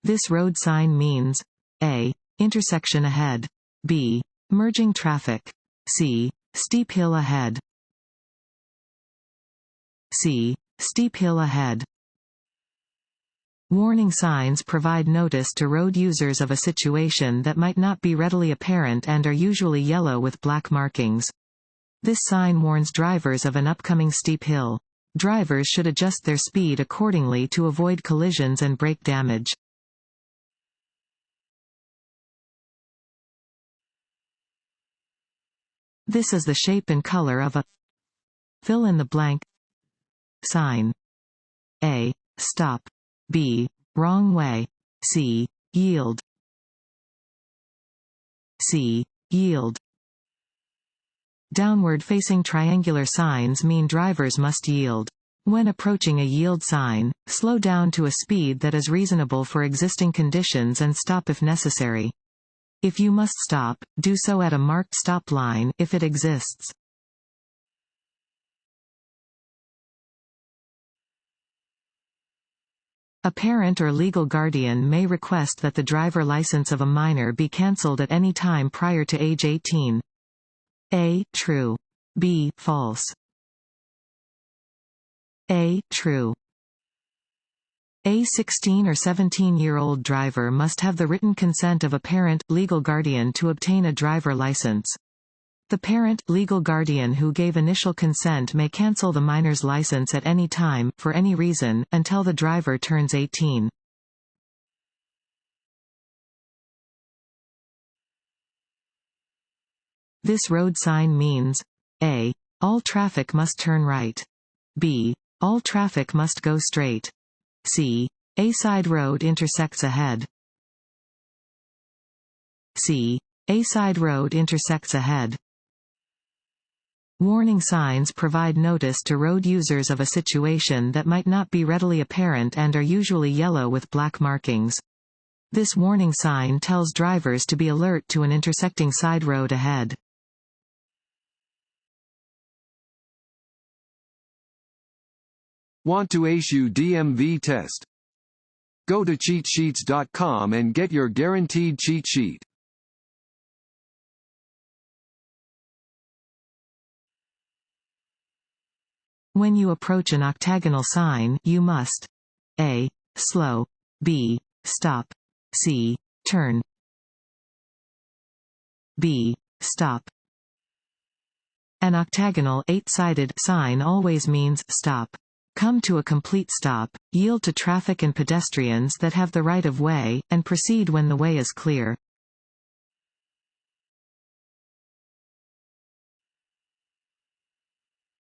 This road sign means A. Intersection ahead. B. Merging traffic. C. Steep hill ahead. C. Steep hill ahead. Warning signs provide notice to road users of a situation that might not be readily apparent and are usually yellow with black markings. This sign warns drivers of an upcoming steep hill. Drivers should adjust their speed accordingly to avoid collisions and brake damage. This is the shape and color of a fill in the blank sign. A. Stop. B. Wrong way. C. Yield. C. Yield. Downward-facing triangular signs mean drivers must yield. When approaching a yield sign, slow down to a speed that is reasonable for existing conditions and stop if necessary. If you must stop, do so at a marked stop line, if it exists. A parent or legal guardian may request that the driver license of a minor be cancelled at any time prior to age 18. A. True. B. False. A. True. A 16 or 17-year-old driver must have the written consent of a parent, legal guardian to obtain a driver license. The parent, legal guardian who gave initial consent may cancel the minor's license at any time, for any reason, until the driver turns 18. This road sign means A. All traffic must turn right. B. All traffic must go straight. C. A side road intersects ahead. C. A side road intersects ahead. Warning signs provide notice to road users of a situation that might not be readily apparent and are usually yellow with black markings. This warning sign tells drivers to be alert to an intersecting side road ahead. Want to ace your DMV test? Go to cheatsheets.com and get your guaranteed cheat sheet. When you approach an octagonal sign, you must A. Slow. B. Stop. C. Turn. B. Stop. An octagonal 8-sided sign always means stop. Come to a complete stop, yield to traffic and pedestrians that have the right of way, and proceed when the way is clear.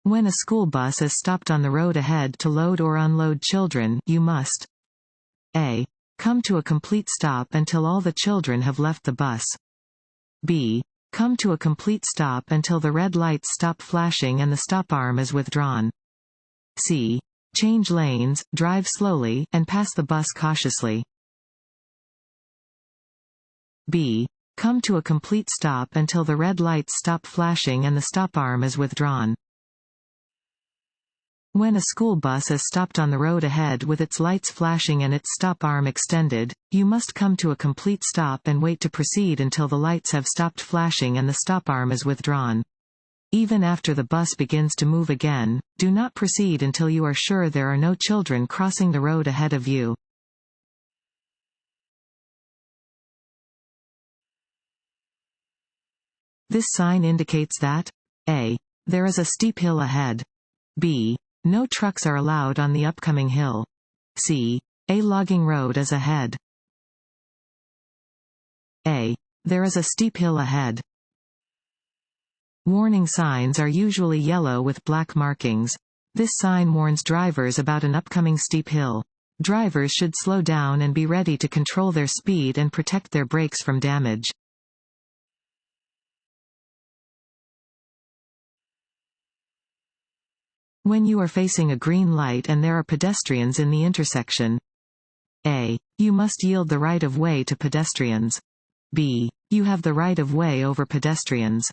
When a school bus is stopped on the road ahead to load or unload children, you must A. Come to a complete stop until all the children have left the bus. B. Come to a complete stop until the red lights stop flashing and the stop arm is withdrawn. C. Change lanes, drive slowly, and pass the bus cautiously. B. Come to a complete stop until the red lights stop flashing and the stop arm is withdrawn. When a school bus is stopped on the road ahead with its lights flashing and its stop arm extended, you must come to a complete stop and wait to proceed until the lights have stopped flashing and the stop arm is withdrawn. Even after the bus begins to move again, do not proceed until you are sure there are no children crossing the road ahead of you. This sign indicates that A. There is a steep hill ahead. B. No trucks are allowed on the upcoming hill. C. A logging road is ahead. A. There is a steep hill ahead. Warning signs are usually yellow with black markings. This sign warns drivers about an upcoming steep hill. Drivers should slow down and be ready to control their speed and protect their brakes from damage. When you are facing a green light and there are pedestrians in the intersection, A. You must yield the right of way to pedestrians. B. You have the right of way over pedestrians.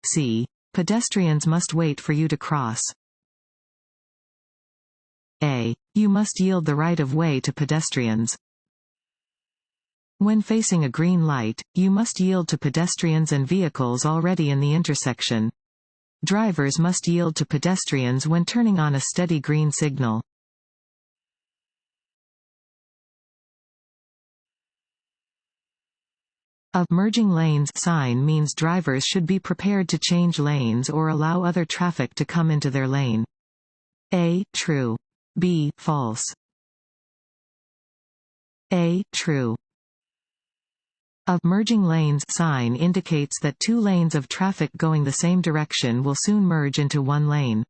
C. Pedestrians must wait for you to cross. A. You must yield the right of way to pedestrians. When facing a green light, you must yield to pedestrians and vehicles already in the intersection. Drivers must yield to pedestrians when turning on a steady green signal. A merging lanes sign means drivers should be prepared to change lanes or allow other traffic to come into their lane. A. True. B. False. A. True. A merging lanes sign indicates that two lanes of traffic going the same direction will soon merge into one lane.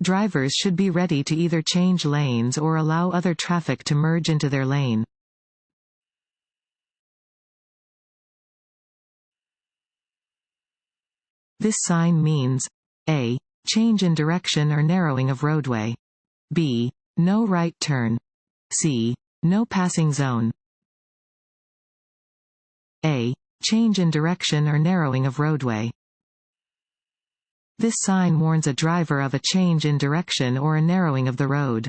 Drivers should be ready to either change lanes or allow other traffic to merge into their lane. This sign means A. Change in direction or narrowing of roadway. B. No right turn. C. No passing zone. A. Change in direction or narrowing of roadway. This sign warns a driver of a change in direction or a narrowing of the road.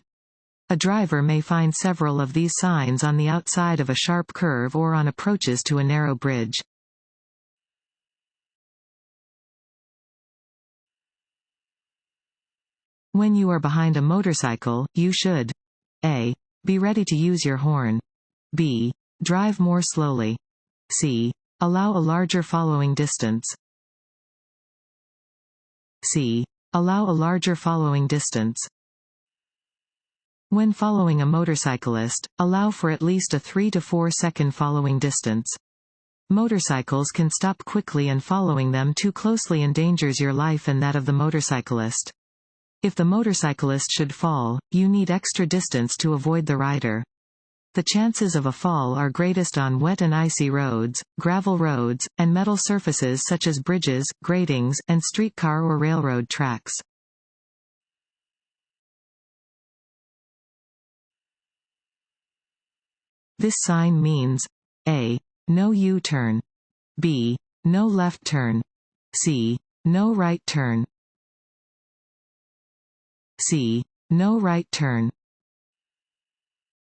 A driver may find several of these signs on the outside of a sharp curve or on approaches to a narrow bridge. When you are behind a motorcycle, you should A. Be ready to use your horn. B. Drive more slowly. C. Allow a larger following distance. C. Allow a larger following distance. When following a motorcyclist, allow for at least a 3 to 4 second following distance. Motorcycles can stop quickly and following them too closely endangers your life and that of the motorcyclist. If the motorcyclist should fall, you need extra distance to avoid the rider. The chances of a fall are greatest on wet and icy roads, gravel roads, and metal surfaces such as bridges, gratings, and streetcar or railroad tracks. This sign means A. No U-turn. B. No left turn. C. No right turn. C. No right turn.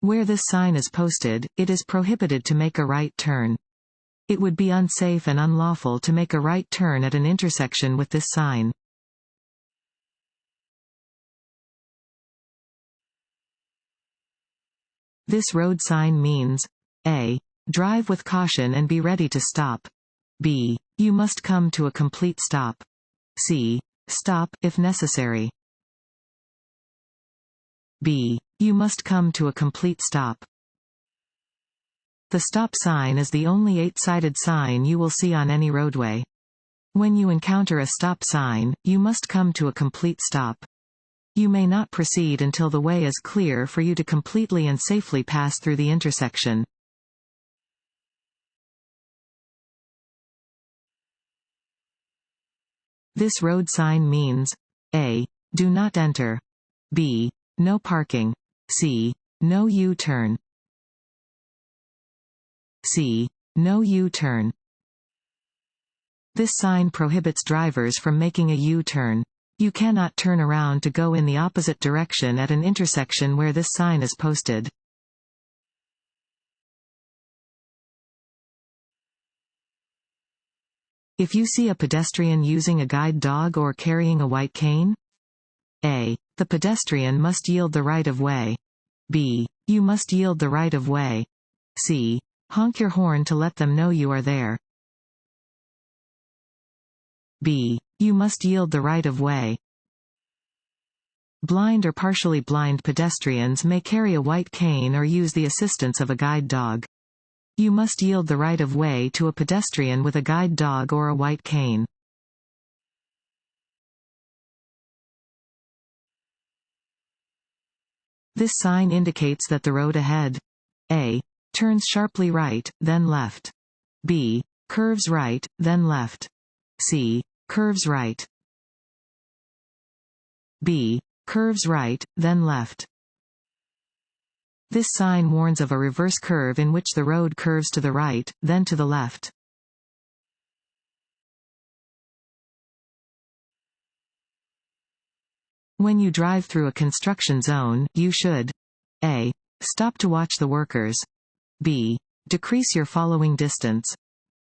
Where this sign is posted, it is prohibited to make a right turn. It would be unsafe and unlawful to make a right turn at an intersection with this sign. This road sign means A. Drive with caution and be ready to stop. B. You must come to a complete stop. C. Stop, if necessary. B. You must come to a complete stop. The stop sign is the only 8-sided sign you will see on any roadway. When you encounter a stop sign, you must come to a complete stop. You may not proceed until the way is clear for you to completely and safely pass through the intersection. This road sign means A. Do not enter. B. No parking. C. No U-turn. C. No U-turn. This sign prohibits drivers from making a U-turn. You cannot turn around to go in the opposite direction at an intersection where this sign is posted. If you see a pedestrian using a guide dog or carrying a white cane, A. The pedestrian must yield the right of way. B. You must yield the right of way. C. Honk your horn to let them know you are there. B. You must yield the right of way. Blind or partially blind pedestrians may carry a white cane or use the assistance of a guide dog. You must yield the right of way to a pedestrian with a guide dog or a white cane. This sign indicates that the road ahead A. Turns sharply right, then left. B. Curves right, then left. C. Curves right. B. Curves right, then left. This sign warns of a reverse curve in which the road curves to the right, then to the left. When you drive through a construction zone, you should A. Stop to watch the workers. B. Decrease your following distance.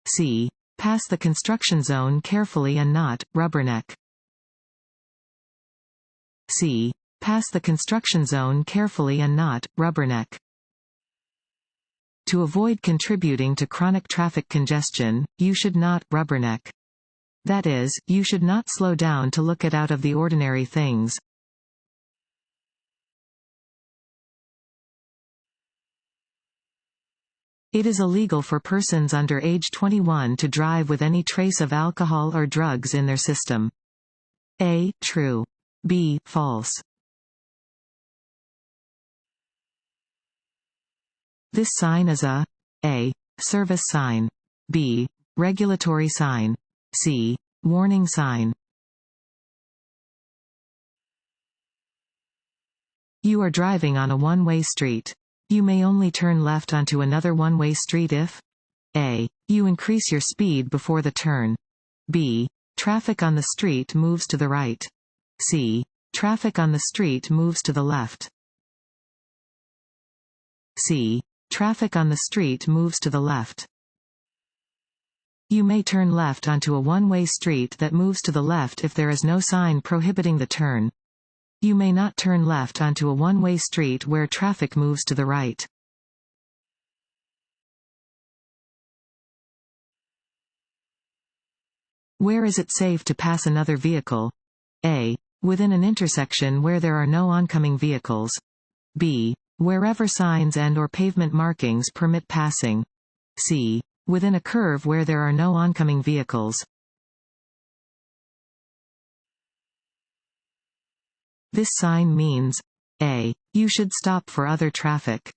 C. Pass the construction zone carefully and not rubberneck. C. Pass the construction zone carefully and not rubberneck. To avoid contributing to chronic traffic congestion, you should not rubberneck. That is, you should not slow down to look at out of the ordinary things. It is illegal for persons under age 21 to drive with any trace of alcohol or drugs in their system. A. True. B. False. This sign is a service sign. B. Regulatory sign. C. Warning sign. You are driving on a one-way street. You may only turn left onto another one-way street if A. You increase your speed before the turn. B. Traffic on the street moves to the right. C. Traffic on the street moves to the left. C. Traffic on the street moves to the left. You may turn left onto a one-way street that moves to the left if there is no sign prohibiting the turn. You may not turn left onto a one-way street where traffic moves to the right. Where is it safe to pass another vehicle? A. Within an intersection where there are no oncoming vehicles. B. Wherever signs and/or pavement markings permit passing. C. Within a curve where there are no oncoming vehicles. This sign means A. You should stop for other traffic.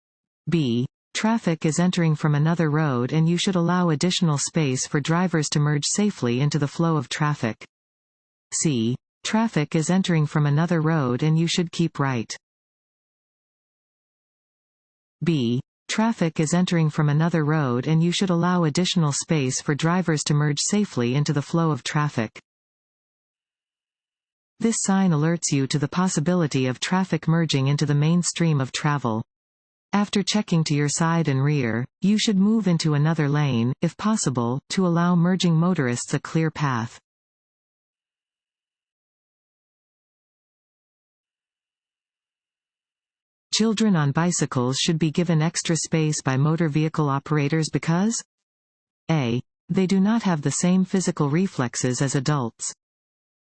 B. Traffic is entering from another road and you should allow additional space for drivers to merge safely into the flow of traffic. C. Traffic is entering from another road and you should keep right. B. Traffic is entering from another road and you should allow additional space for drivers to merge safely into the flow of traffic. This sign alerts you to the possibility of traffic merging into the main stream of travel. After checking to your side and rear, you should move into another lane, if possible, to allow merging motorists a clear path. Children on bicycles should be given extra space by motor vehicle operators because A. They do not have the same physical reflexes as adults.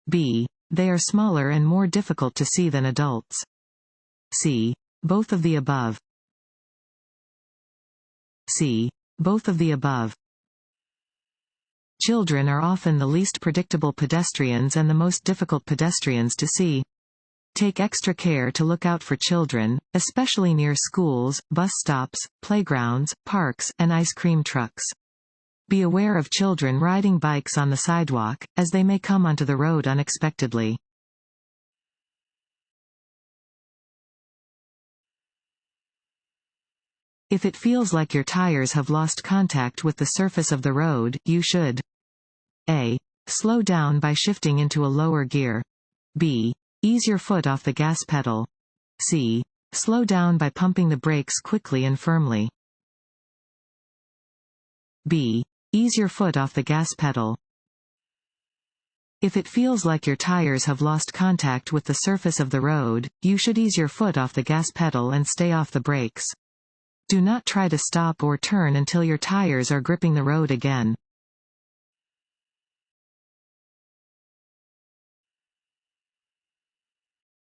B. They are smaller and more difficult to see than adults. C. Both of the above. C. Both of the above. Children are often the least predictable pedestrians and the most difficult pedestrians to see. Take extra care to look out for children, especially near schools, bus stops, playgrounds, parks, and ice cream trucks. Be aware of children riding bikes on the sidewalk, as they may come onto the road unexpectedly. If it feels like your tires have lost contact with the surface of the road, you should A. Slow down by shifting into a lower gear. B. Ease your foot off the gas pedal. C. Slow down by pumping the brakes quickly and firmly. B. Ease your foot off the gas pedal. If it feels like your tires have lost contact with the surface of the road, you should ease your foot off the gas pedal and stay off the brakes. Do not try to stop or turn until your tires are gripping the road again.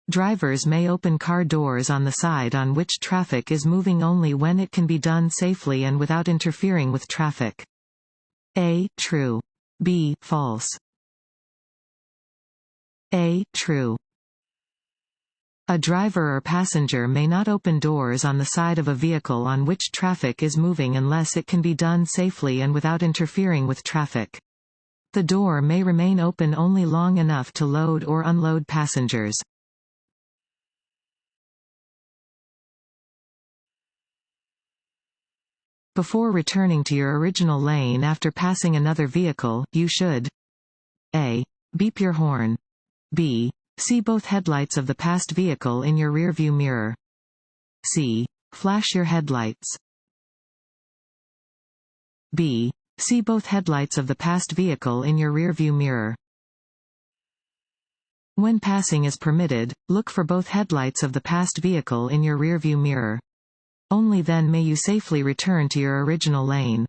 Drivers may open car doors on the side on which traffic is moving only when it can be done safely and without interfering with traffic. A. True. B. False. A. True. A driver or passenger may not open doors on the side of a vehicle on which traffic is moving unless it can be done safely and without interfering with traffic. The door may remain open only long enough to load or unload passengers. Before returning to your original lane after passing another vehicle, you should A. Beep your horn. B. See both headlights of the passed vehicle in your rearview mirror. C. Flash your headlights. B. See both headlights of the passed vehicle in your rearview mirror. When passing is permitted, look for both headlights of the passed vehicle in your rearview mirror. Only then may you safely return to your original lane.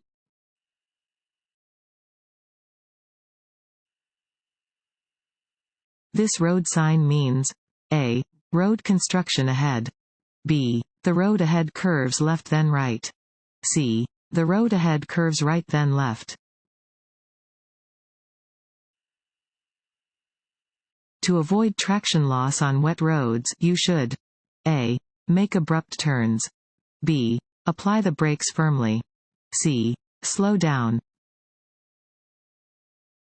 This road sign means A. Road construction ahead. B. The road ahead curves left then right. C. The road ahead curves right then left. To avoid traction loss on wet roads, you should A. Make abrupt turns. B. Apply the brakes firmly. C. Slow down.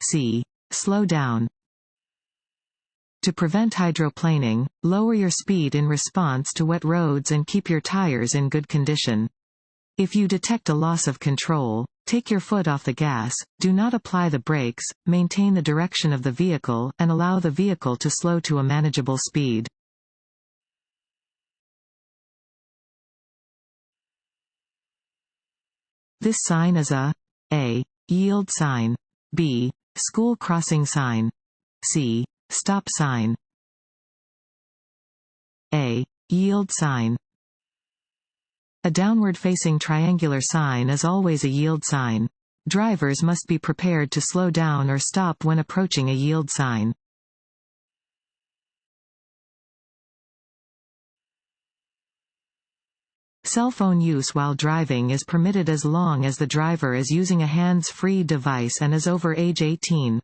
C. Slow down. To prevent hydroplaning, lower your speed in response to wet roads and keep your tires in good condition. If you detect a loss of control, take your foot off the gas, do not apply the brakes, maintain the direction of the vehicle, and allow the vehicle to slow to a manageable speed. This sign is a yield sign. B. School crossing sign. C. Stop sign. A. Yield sign. A downward-facing triangular sign is always a yield sign. Drivers must be prepared to slow down or stop when approaching a yield sign. Cell phone use while driving is permitted as long as the driver is using a hands-free device and is over age 18.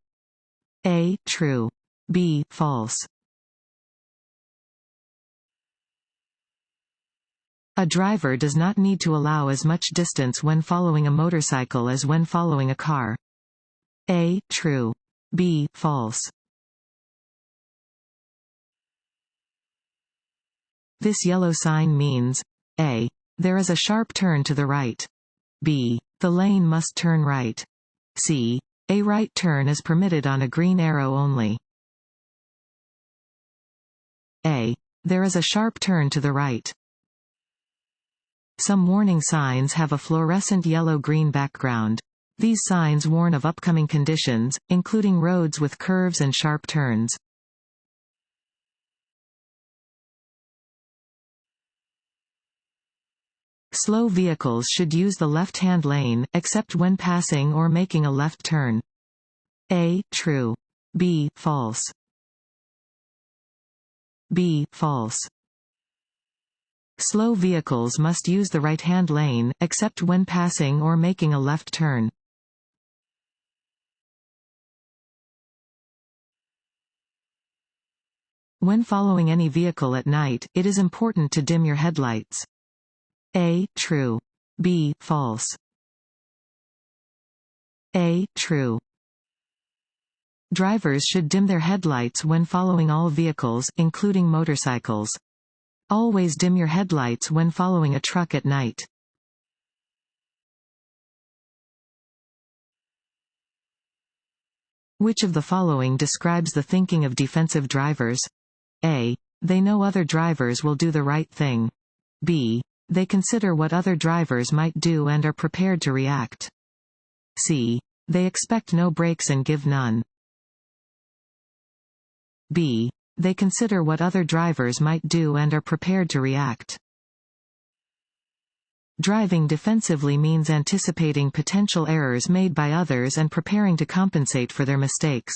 A. True. B. False. A driver does not need to allow as much distance when following a motorcycle as when following a car. A. True. B. False. This yellow sign means A. There is a sharp turn to the right. B. The lane must turn right. C. A right turn is permitted on a green arrow only. A. There is a sharp turn to the right. Some warning signs have a fluorescent yellow-green background. These signs warn of upcoming conditions, including roads with curves and sharp turns. Slow vehicles should use the left-hand lane, except when passing or making a left turn. A. True. B. False. B. False. Slow vehicles must use the right-hand lane, except when passing or making a left turn. When following any vehicle at night, it is important to dim your headlights. A. True. B. False. A. True. Drivers should dim their headlights when following all vehicles, including motorcycles. Always dim your headlights when following a truck at night. Which of the following describes the thinking of defensive drivers? A. They know other drivers will do the right thing. B. They consider what other drivers might do and are prepared to react. C. They expect no brakes and give none. B. They consider what other drivers might do and are prepared to react. Driving defensively means anticipating potential errors made by others and preparing to compensate for their mistakes.